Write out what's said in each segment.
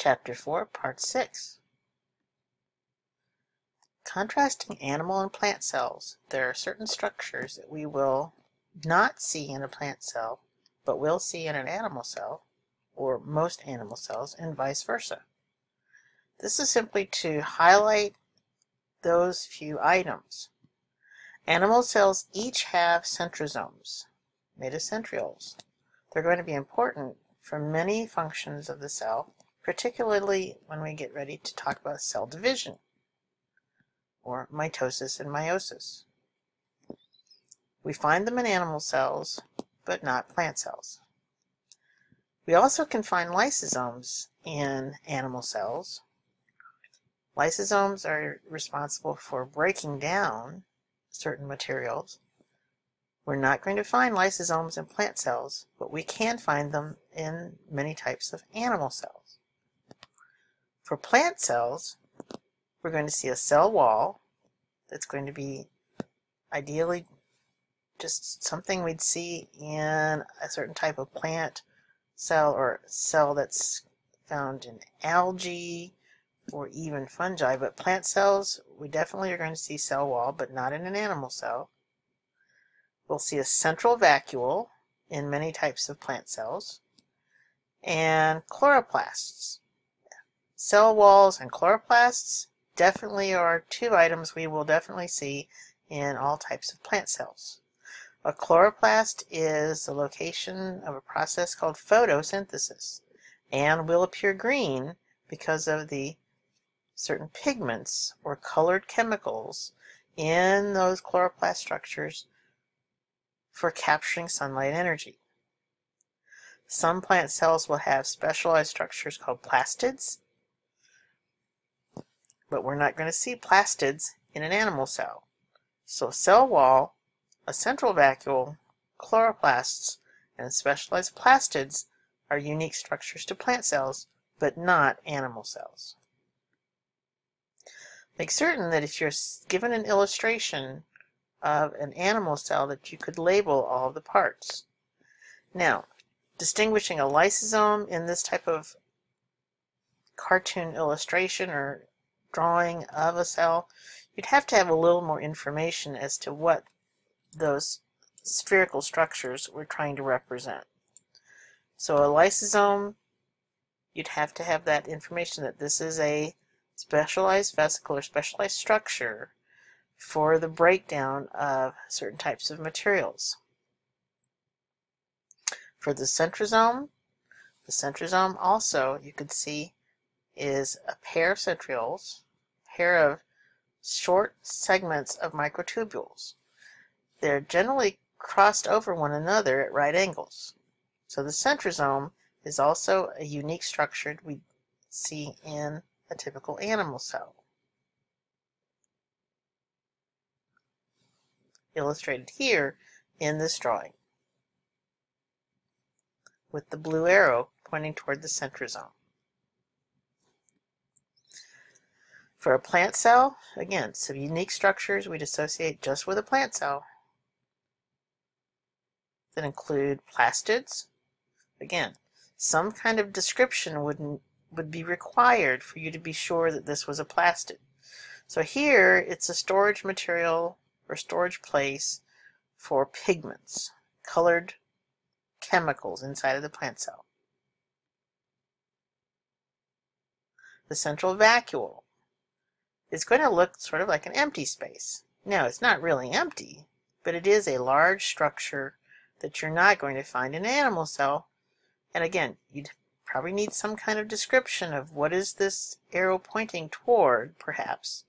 Chapter 4, Part 6. Contrasting animal and plant cells. There are certain structures that we will not see in a plant cell, but will see in an animal cell, or most animal cells, and vice versa. This is simply to highlight those few items. Animal cells each have centrosomes, mitocentrioles. They're going to be important for many functions of the cell, particularly when we get ready to talk about cell division, or mitosis and meiosis. We find them in animal cells, but not plant cells. We also can find lysosomes in animal cells. Lysosomes are responsible for breaking down certain materials. We're not going to find lysosomes in plant cells, but we can find them in many types of animal cells. For plant cells, we're going to see a cell wall that's going to be ideally just something we'd see in a certain type of plant cell, or cell that's found in algae or even fungi. But plant cells, we definitely are going to see cell wall, but not in an animal cell. We'll see a central vacuole in many types of plant cells, and chloroplasts. Cell walls and chloroplasts definitely are two items we will definitely see in all types of plant cells. A chloroplast is the location of a process called photosynthesis, and will appear green because of the certain pigments or colored chemicals in those chloroplast structures for capturing sunlight energy. Some plant cells will have specialized structures called plastids, but we're not going to see plastids in an animal cell. So cell wall, a central vacuole, chloroplasts, and specialized plastids are unique structures to plant cells, but not animal cells. Make certain that if you're given an illustration of an animal cell that you could label all of the parts. Now, distinguishing a lysosome in this type of cartoon illustration or drawing of a cell, you'd have to have a little more information as to what those spherical structures we're trying to represent. So a lysosome, you'd have to have that information that this is a specialized vesicle or specialized structure for the breakdown of certain types of materials. For the centrosome also, you could see, is a pair of centrioles, a pair of short segments of microtubules. They're generally crossed over one another at right angles. So the centrosome is also a unique structure we see in a typical animal cell. Illustrated here in this drawing, with the blue arrow pointing toward the centrosome. For a plant cell, again, some unique structures we'd associate just with a plant cell that include plastids. Again, some kind of description would be required for you to be sure that this was a plastid. So here, it's a storage material or storage place for pigments, colored chemicals inside of the plant cell. The central vacuole is going to look sort of like an empty space. Now, it's not really empty, but it is a large structure that you're not going to find in an animal cell. And again, you'd probably need some kind of description of what is this arrow pointing toward, perhaps.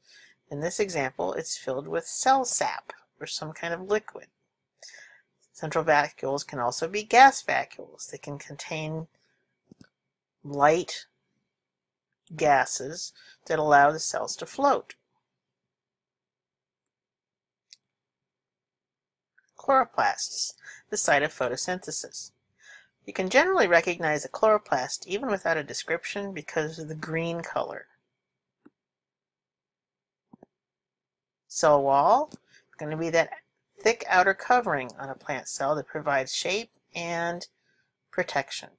In this example, it's filled with cell sap or some kind of liquid. Central vacuoles can also be gas vacuoles. They can contain light gases that allow the cells to float. Chloroplasts, the site of photosynthesis. You can generally recognize a chloroplast even without a description because of the green color. Cell wall is going to be that thick outer covering on a plant cell that provides shape and protection.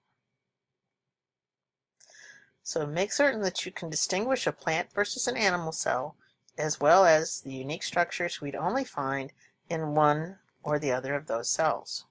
So make certain that you can distinguish a plant versus an animal cell, as well as the unique structures we'd only find in one or the other of those cells.